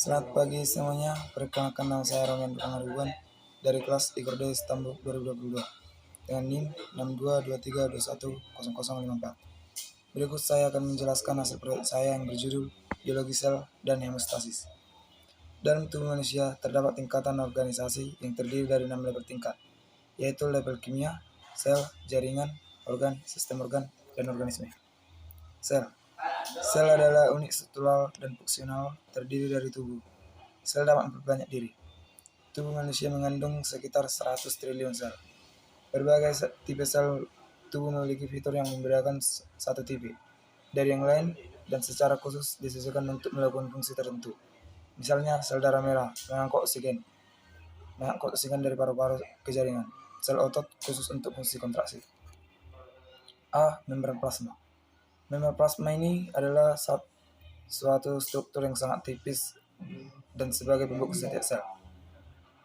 Selamat pagi semuanya, perkenalkan nama saya Roman Pangaribuan dari kelas IKRD Istanbul 2022 dengan NIM 6223210054. Berikut saya akan menjelaskan hasil proyek saya yang berjudul Biologi Sel dan Hemostasis. Dalam tubuh manusia terdapat tingkatan organisasi yang terdiri dari 6 level tingkat, yaitu level kimia, sel, jaringan, organ, sistem organ, dan organisme. Sel adalah unit struktural dan fungsional terdiri dari tubuh. Sel dapat memperbanyak diri. Tubuh manusia mengandung sekitar 100 triliun sel. Berbagai tipe sel tubuh memiliki fitur yang membedakan satu tipe dari yang lain dan secara khusus disesuaikan untuk melakukan fungsi tertentu. Misalnya sel darah merah mengangkut oksigen dari paru-paru ke jaringan. Sel otot khusus untuk fungsi kontraksi. Membran plasma. Membran plasma ini adalah suatu struktur yang sangat tipis dan sebagai pembungkus setiap sel.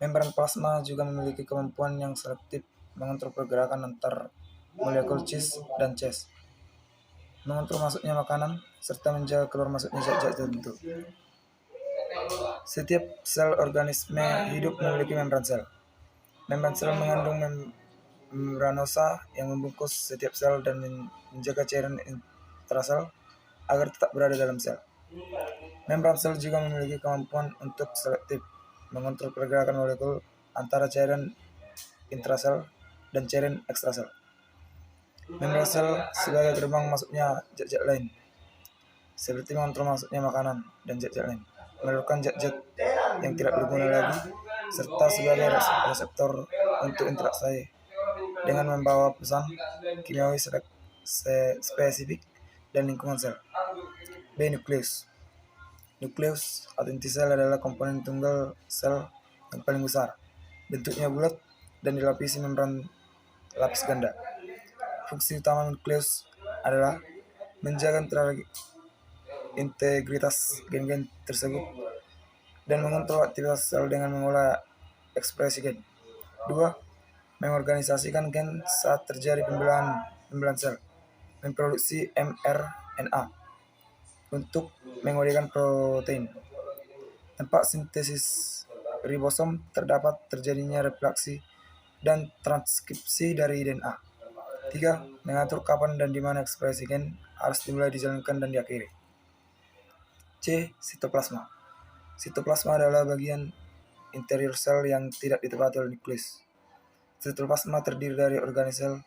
Membran plasma juga memiliki kemampuan yang selektif mengontrol pergerakan antar molekul cis dan Cs, mengontrol masuknya makanan, serta menjaga keluar masuknya zat-zat tertentu. Setiap sel organisme hidup memiliki membran sel. Membran sel mengandung membranosa yang membungkus setiap sel dan menjaga cairan intrasel agar tetap berada dalam sel. Membran sel juga memiliki kemampuan untuk selektif mengontrol pergerakan molekul antara cairan intrasel dan cairan ekstrasel. Membran sel sebagai gerbang masuknya zat-zat lain, seperti mengontrol masuknya makanan dan zat-zat lain, mengeluarkan zat-zat yang tidak berguna lagi, serta sebagai reseptor untuk interaksi dengan membawa pesan kimiawi spesifik dan lingkungan sel. Nukleus. Nukleus atau inti sel adalah komponen tunggal sel yang paling besar. Bentuknya bulat dan dilapisi membran lapis ganda. Fungsi utama nukleus adalah menjaga integritas gen-gen tersebut dan mengontrol aktivitas sel dengan mengolah ekspresi gen. 2. Mengorganisasikan gen saat terjadi pembelahan sel, memproduksi mRNA untuk mengodekan protein. Tempat sintesis ribosom terdapat terjadinya replikasi dan transkripsi dari DNA. 3. Mengatur kapan dan di mana ekspresi gen harus dimulai, dijalankan, dan diakhiri. C. Sitoplasma. Sitoplasma adalah bagian interior sel yang tidak ditempati oleh nukleus. Sitoplasma terdiri dari organel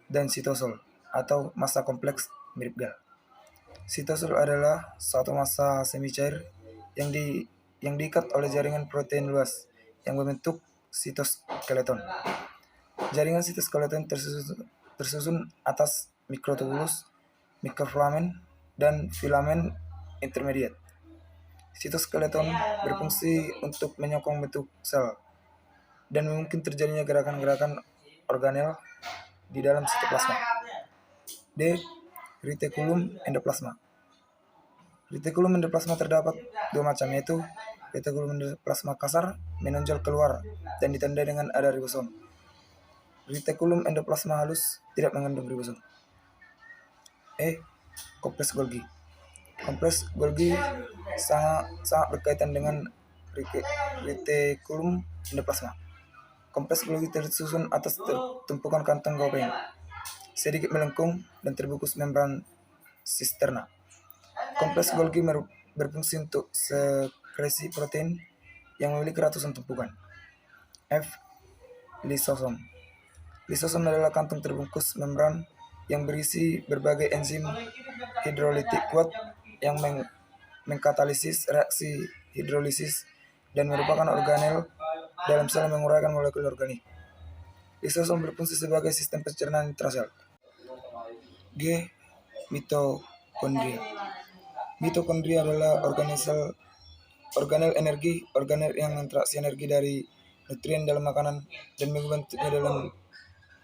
dan sitosol atau massa kompleks mirip gel. Sitosol adalah suatu massa semi cair yang diikat oleh jaringan protein luas yang berbentuk sitoskeleton. Jaringan sitoskeleton tersusun atas mikrotubulus, mikrofilamen, dan filamen intermediate. Sitoskeleton berfungsi untuk menyokong bentuk sel dan mungkin terjadinya gerakan-gerakan organel di dalam sitoplasma. D. Retikulum endoplasma. Retikulum endoplasma terdapat dua macam, yaitu retikulum endoplasma kasar menonjol keluar dan ditandai dengan ada ribosom. Retikulum endoplasma halus tidak mengandung ribosom. E. Kompleks Golgi. Kompleks Golgi sangat berkaitan dengan retikulum endoplasma. Kompleks Golgi tersusun atas tumpukan kantong gopeng, sedikit melengkung dan terbungkus membran sisterna. Kompleks Golgi berfungsi untuk sekresi protein yang memiliki ratusan tumpukan. F. Lisosom. Lisosom adalah kantung terbungkus membran yang berisi berbagai enzim hidrolitik kuat yang mengkatalisis reaksi hidrolisis dan merupakan organel dalam sel menguraikan molekul organik. Lisosom berfungsi sebagai sistem pencernaan intrasel. G. Mitokondria. Mitokondria adalah organel energi, organel yang mengekstraksi energi dari nutrien dalam makanan dan mengubah bentuknya dalam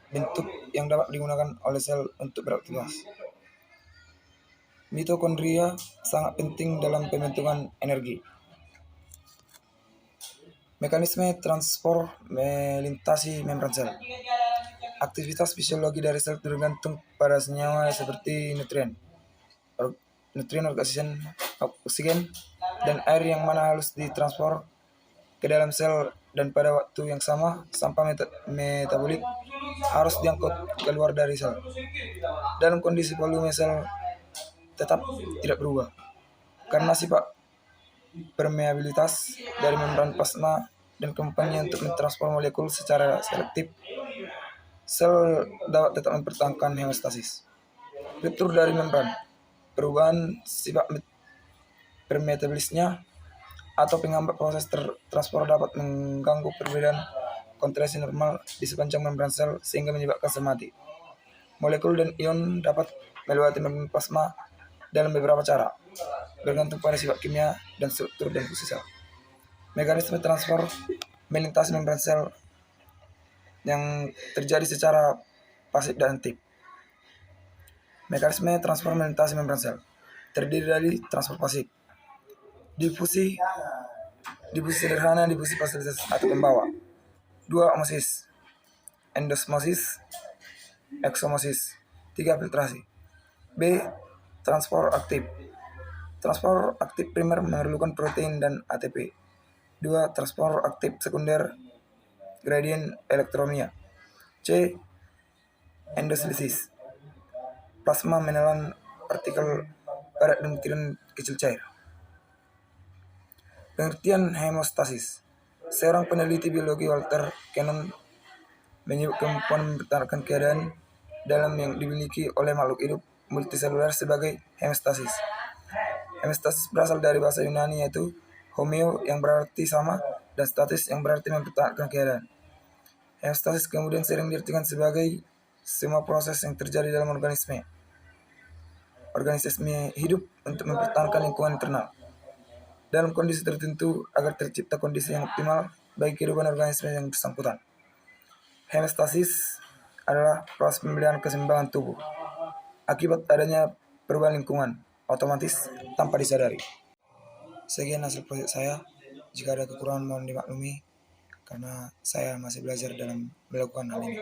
bentuk yang dapat digunakan oleh sel untuk beraktivitas. Mitokondria sangat penting dalam pembentukan energi. Mekanisme transport melintasi membran sel. Aktivitas fisiologi dari sel tergantung pada senyawa seperti nutrien, nutrien, oksigen, dan air yang mana harus ditransfer ke dalam sel, dan pada waktu yang sama sampah metabolik harus diangkut keluar dari sel. Dalam kondisi volume sel tetap tidak berubah karena sifat permeabilitas dari membran plasma dan kemampuannya untuk mentransfer molekul secara selektif, sel dapat tetap mempertahankan hemostasis. Ruptur dari membran, perubahan sifat permeabilitasnya atau penghambat proses transfer dapat mengganggu perbedaan kontraksi normal di sepanjang membran sel sehingga menyebabkan sel mati. Molekul dan ion dapat melewati membran plasma dalam beberapa cara, bergantung pada sifat kimia dan struktur dan fungsi sel. Mekanisme transfer melintasi membran sel yang terjadi secara pasif dan aktif. Mekanisme transfer melintasi membran sel terdiri dari transfer pasif, difusi sederhana, difusi fasilitas atau pembawa. 2. Osmosis, endosmosis, eksomosis. 3. Filtrasi. B. Transfer aktif. Transfer aktif primer memerlukan protein dan ATP. 2. Transfer aktif sekunder, gradient elektromia. C. Endoslisis. Plasma menelan partikel padat dan butiran kecil cair. Pengertian hemostasis. Seorang peneliti biologi Walter Cannon menyebut kemampuan mempertahankan keadaan dalam yang dimiliki oleh makhluk hidup multiseluler sebagai hemostasis. Hemostasis berasal dari bahasa Yunani yaitu homeo yang berarti sama dan statis yang berarti mempertahankan keadaan. Hemostasis kemudian sering diartikan sebagai semua proses yang terjadi dalam organisme hidup untuk mempertahankan lingkungan internal dalam kondisi tertentu agar tercipta kondisi yang optimal bagi kehidupan organisme yang bersangkutan. Hemostasis adalah proses pemeliharaan keseimbangan tubuh akibat adanya perubahan lingkungan otomatis tanpa disadari. Sekian hasil proyek saya. Jika ada kekurangan mohon dimaklumi karena saya masih belajar dalam melakukan hal ini.